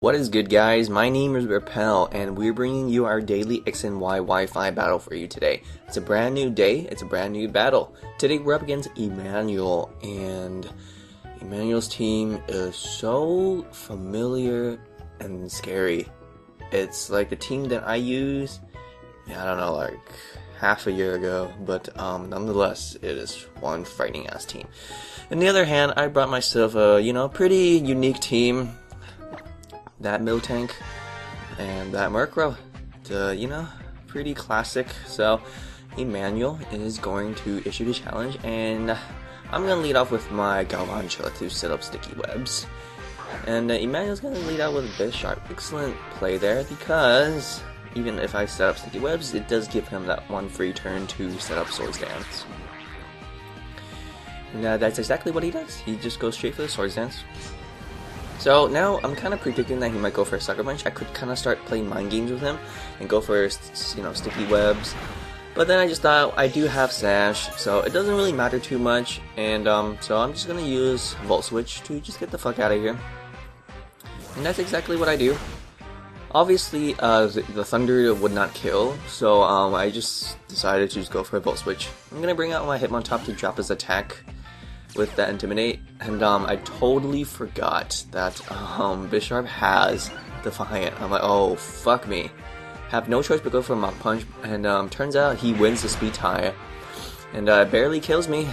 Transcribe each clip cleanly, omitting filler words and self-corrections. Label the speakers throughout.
Speaker 1: What is good, guys? My name is Repel, and we're bringing you our daily X and Y Wi-Fi battle for you today. It's a brand new day, it's a brand new battle. Today we're up against Emmanuel, and Emmanuel's team is so familiar and scary. It's like the team that I used, I don't know, like half a year ago, but nonetheless, it is one frightening ass team. On the other hand, I brought myself a, pretty unique team. That Miltank and that Murkrow, pretty classic. So Emmanuel is going to issue the challenge, and I'm gonna lead off with my Galvantula to set up sticky webs, and Emmanuel's gonna lead out with Bisharp. Excellent play there, because even if I set up sticky webs, it does give him that one free turn to set up Swords Dance, and that's exactly what he does. He just goes straight for the Swords Dance. So now I'm kind of predicting that he might go for a Sucker Punch. I could kind of start playing mind games with him and go for, sticky webs. But then I just thought I do have Sash, so it doesn't really matter too much. And so I'm just gonna use Volt Switch to just get the fuck out of here. And that's exactly what I do. Obviously, the Thunder would not kill, so I just decided to just go for a Volt Switch. I'm gonna bring out my Hitmontop to drop his attack with that Intimidate, and I totally forgot that Bisharp has Defiant. I'm like, oh fuck me, have no choice but go for a Mach Punch, and turns out he wins the speed tie, and barely kills me.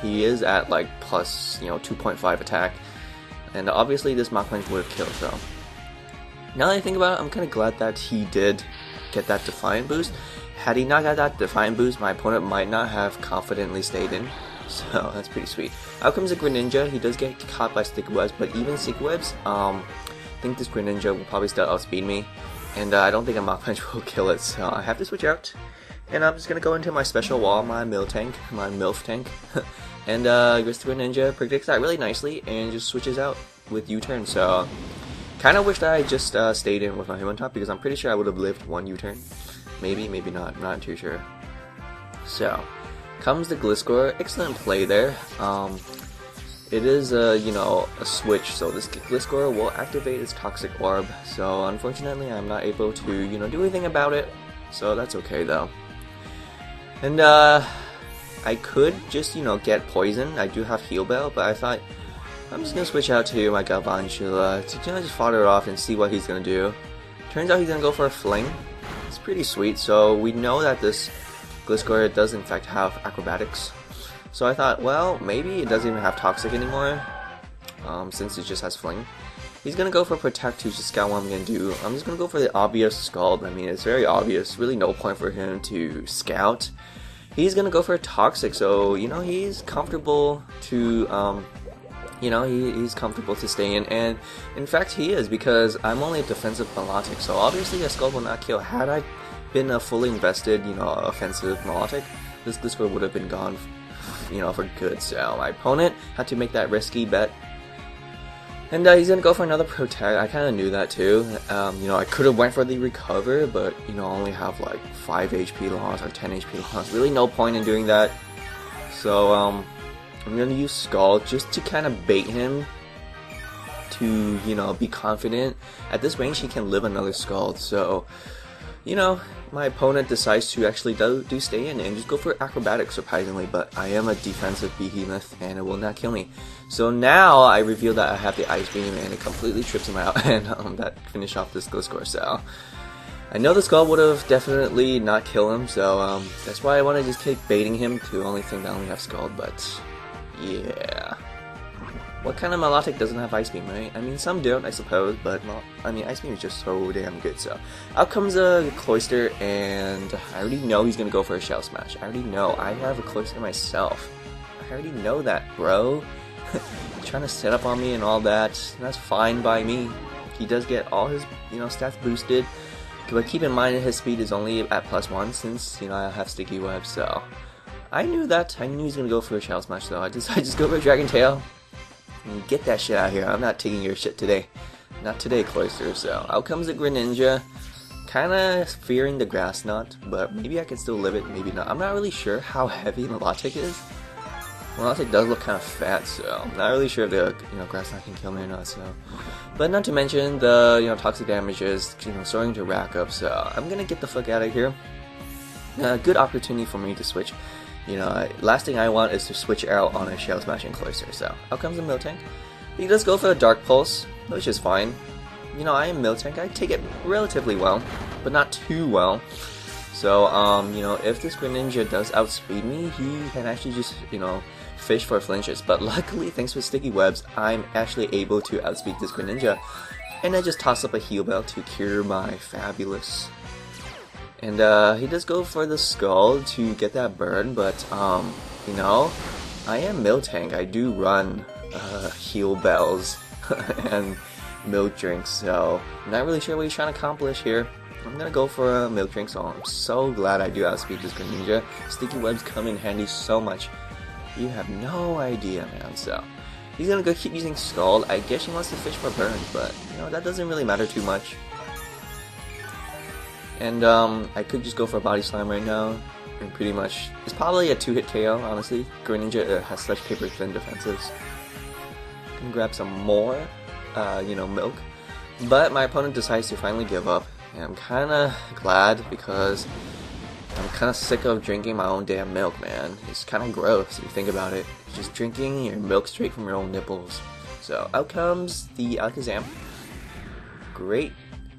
Speaker 1: He is at like plus 2.5 attack, and obviously this Mach Punch would have killed. So now that I think about it, I'm kind of glad that he did get that Defiant boost. Had he not got that Defiant boost, my opponent might not have confidently stayed in. So that's pretty sweet. Out comes a Greninja. He does get caught by sticky webs, but even sticky webs, I think this Greninja will probably still outspeed me, and I don't think a Mach Punch will kill it. So I have to switch out, and I'm just gonna go into my special wall, my Miltank, my MILF tank, and this Greninja predicts that really nicely and just switches out with U-turn. So kind of wish that I just stayed in with my Hitmontop, because I'm pretty sure I would have lived one U-turn. Maybe not. I'm not too sure. So comes the Gliscor. Excellent play there. It is a switch, so this Gliscor will activate its Toxic Orb. So unfortunately, I'm not able to do anything about it. So that's okay though. And I could just get poison. I do have Heal Bell, but I thought I'm just gonna switch out to my Galvantula to just fodder it off and see what he's gonna do. Turns out he's gonna go for a Fling. It's pretty sweet. So we know that this Gliscor does in fact have acrobatics, so I thought, well, maybe it doesn't even have Toxic anymore, since it just has Fling. He's gonna go for Protect to just scout what I'm gonna do. I'm just gonna go for the obvious Scald. I mean, it's very obvious, really no point for him to scout. He's gonna go for a Toxic, so he's comfortable to he's comfortable to stay in, and in fact he is, because I'm only a defensive Milotic, so obviously a Scald will not kill. Had I been a fully invested, offensive Milotic, this Gliscor would have been gone, for good. So my opponent had to make that risky bet, and he's gonna go for another Protect. I kind of knew that too. I could have went for the Recover, but I only have like 5 HP loss or 10 HP loss. Really, no point in doing that. So I'm gonna use Scald just to kind of bait him to be confident. At this range, he can live another Scald. So my opponent decides to actually do stay in and just go for Acrobatics, surprisingly, but I am a defensive behemoth and it will not kill me. So now I reveal that I have the Ice Beam, and it completely trips him out, and that finished off this Gliscor. So I know the Skull would have definitely not kill him, so that's why I want to just keep baiting him to only think that I only have Scald. But yeah, what kind of Milotic doesn't have Ice Beam, right? I mean, some don't, I suppose, but Ice Beam is just so damn good. So out comes a Cloyster, and I already know he's gonna go for a Shell Smash. I already know. I have a Cloyster myself. I already know that, bro. Trying to set up on me and all that. That's fine by me. He does get all his stats boosted, but keep in mind that his speed is only at +1 since I have Sticky Web. So I knew that. I knew he was gonna go for a Shell Smash, though. I just go for a Dragon Tail. Get that shit out of here. I'm not taking your shit today. Not today, Cloyster. So out comes the Greninja. Kinda fearing the Grass Knot, but maybe I can still live it, maybe not. I'm not really sure how heavy Milotic is. Milotic does look kind of fat, so I'm not really sure if the grass knot can kill me or not. So, but not to mention the toxic damage is starting to rack up. So I'm gonna get the fuck out of here. Good opportunity for me to switch. Last thing I want is to switch out on a Shell Smash and Cloyster. So out comes the Miltank. He does go for a Dark Pulse, which is fine. I am Miltank. I take it relatively well, but not too well. So if this Greninja does outspeed me, he can actually just fish for flinches. But luckily, thanks to Sticky Webs, I'm actually able to outspeed this Greninja, and I just toss up a Heal Bell to cure my fabulous. And he does go for the Skull to get that burn, but I am Miltank. I do run Heal Bells and Milk Drinks, so I'm not really sure what he's trying to accomplish here. I'm gonna go for a Milk Drink, so I'm so glad I do outspeed this Greninja. Sticky Webs come in handy so much. You have no idea, man. So he's gonna go keep using Scald. I guess he wants to fish for burns, but that doesn't really matter too much. And I could just go for a Body Slam right now, and pretty much it's probably a 2-hit KO. Honestly, Greninja has such paper thin defenses. Gonna grab some more, milk, but my opponent decides to finally give up, and I'm kind of glad because I'm kind of sick of drinking my own damn milk, man. It's kind of gross if you think about it. Just drinking your milk straight from your own nipples. So out comes the Alakazam. Great.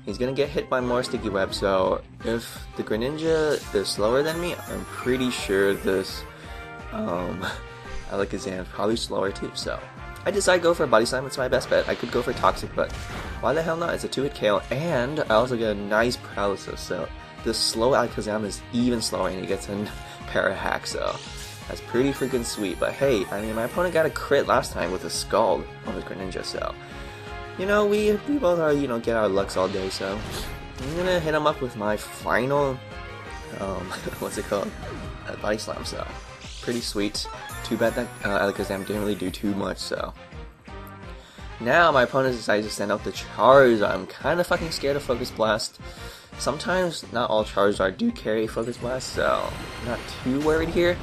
Speaker 1: He's gonna get hit by more Sticky Web, so if the Greninja is slower than me, I'm pretty sure this Alakazam is probably slower too, so I decide to go for a Body Slam. It's my best bet. I could go for Toxic, but why the hell not? It's a 2-hit KO, and I also get a nice Paralysis, so this slow Alakazam is even slower, and he gets a Para Hack, so that's pretty freaking sweet. But hey, I mean, my opponent got a crit last time with a Scald on his Greninja, so we both are, get our lucks all day, so I'm gonna hit him up with my final, what's it called? Body Slam, so pretty sweet. Too bad that Alakazam didn't really do too much, so. Now my opponent decides to send out the Charizard. I'm kind of fucking scared of Focus Blast. Sometimes not all Charizard do carry Focus Blast, so I'm not too worried here.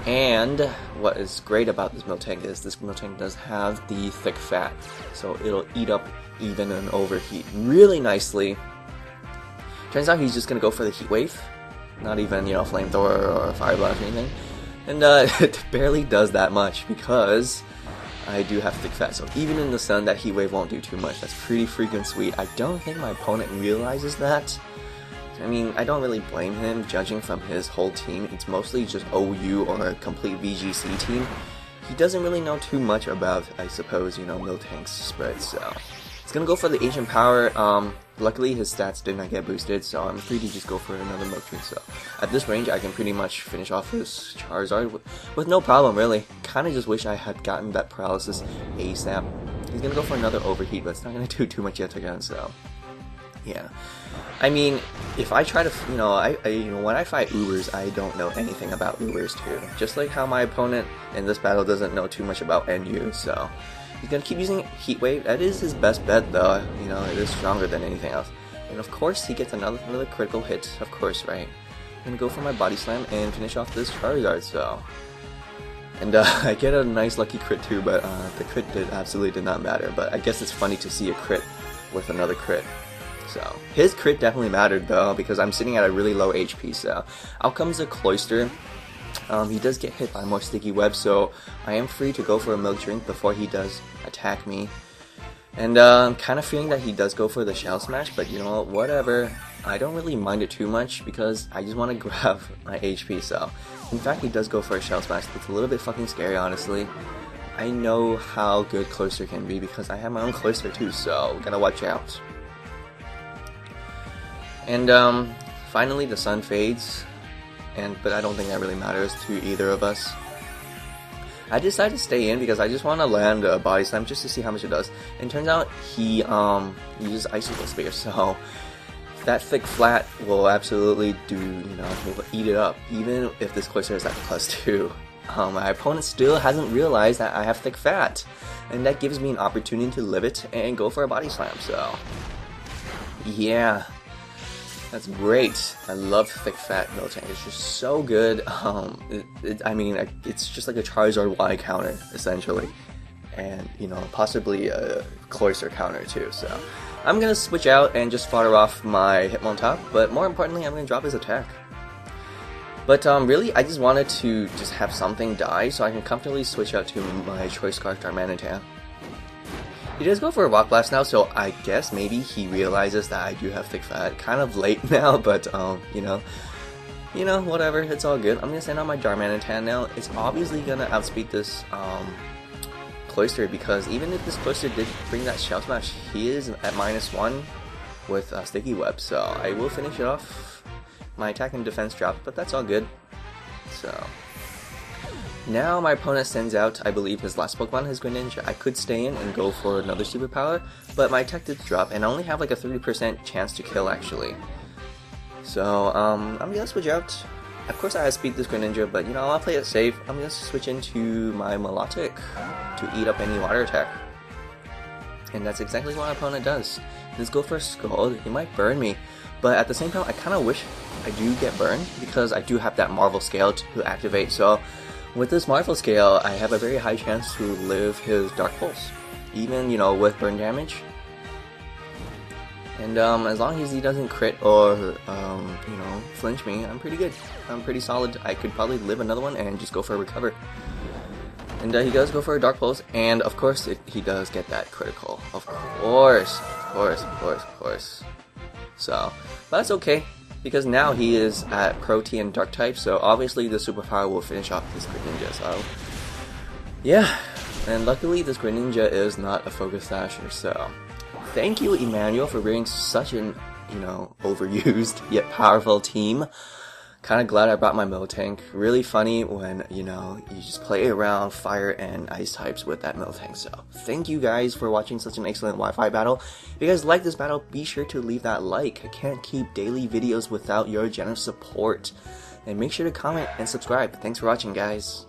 Speaker 1: And what is great about this Miltank is this Miltank does have the thick fat, so it'll eat up even an overheat really nicely. Turns out he's just gonna go for the Heat Wave, not even Flamethrower or Fire Blast or anything, and it barely does that much because I do have thick fat. So even in the sun, that Heat Wave won't do too much. That's pretty freaking sweet. I don't think my opponent realizes that. I mean, I don't really blame him, judging from his whole team. It's mostly just OU or a complete VGC team. He doesn't really know too much about, I suppose, Miltank's spread, so. He's gonna go for the Ancient Power. Luckily his stats did not get boosted, so I'm free to just go for another Milk Drink, so. At this range, I can pretty much finish off his Charizard with no problem, really. Kinda just wish I had gotten that Paralysis ASAP. He's gonna go for another Overheat, but it's not gonna do too much yet again, so. Yeah. I mean, if I try to, when I fight Ubers, I don't know anything about Ubers too. Just like how my opponent in this battle doesn't know too much about NU, so he's gonna keep using Heat Wave. That is his best bet, though. It is stronger than anything else. And of course, he gets another critical hit. Of course, right? I'm gonna go for my Body Slam and finish off this Charizard. So, and I get a nice lucky crit too, but the crit absolutely did not matter. But I guess it's funny to see a crit with another crit. So his crit definitely mattered though, because I'm sitting at a really low HP. So out comes the Cloyster. He does get hit by more Sticky Web, so I am free to go for a Milk Drink before he does attack me. And I'm kind of feeling that he does go for the Shell Smash, but whatever. I don't really mind it too much because I just want to grab my HP. So in fact, he does go for a Shell Smash. It's a little bit fucking scary, honestly. I know how good Cloyster can be because I have my own Cloyster too, so gotta watch out. And finally the sun fades, but I don't think that really matters to either of us. I decided to stay in because I just want to land a Body Slam just to see how much it does. And turns out he uses Icicle Spear, so that thick flat will absolutely will eat it up, even if this Cloyster is at +2. My opponent still hasn't realized that I have thick fat, and that gives me an opportunity to live it and go for a Body Slam, so yeah. That's great. I love thick fat Miltank. It's just so good. I mean, it's just like a Charizard Y counter essentially, and you know, possibly a Cloyster counter too. So I'm gonna switch out and just fodder off my Hitmontop, but more importantly, I'm gonna drop his attack. But really, I just wanted to just have something die so I can comfortably switch out to my Choice Scarf Darmanitan. He does go for a Rock Blast now, so I guess maybe he realizes that I do have thick fat. Kind of late now, but you know, whatever. It's all good. I'm gonna send out my Darmanitan now. It's obviously gonna outspeed this Cloyster, because even if this Cloyster did bring that Shell Smash, he is at -1 with Sticky Web. So I will finish it off. My attack and defense dropped, but that's all good. So now my opponent sends out, I believe, his last Pokemon, his Greninja. I could stay in and go for another superpower, but my attack did drop, and I only have like a 30% chance to kill actually. So I'm gonna switch out. Of course I outspeed this Greninja, but you know, I'll play it safe. I'm gonna switch into my Milotic to eat up any water attack. And that's exactly what my opponent does. Let's go for a Scald. He might burn me, but at the same time I kinda wish I do get burned, because I do have that Marvel Scale to activate. So with this Marvel Scale, I have a very high chance to live his Dark Pulse, even, you know, with burn damage. And as long as he doesn't crit or, you know, flinch me, I'm pretty good. I'm pretty solid. I could probably live another one and just go for a Recover. And he does go for a Dark Pulse, and of course he does get that critical. Of course. So, but that's okay, because now he is at Protean Dark type, so obviously the superpower will finish off this Greninja. So yeah, and luckily this Greninja is not a Focus Sasher. So thank you, Emmanuel, for bringing such an, you know, overused yet powerful team. Kind of glad I brought my Miltank. Really funny when, you know, you just play around fire and ice types with that Miltank. So thank you guys for watching such an excellent Wi-Fi battle. If you guys like this battle, be sure to leave that like. I can't keep daily videos without your generous support. And make sure to comment and subscribe. Thanks for watching, guys.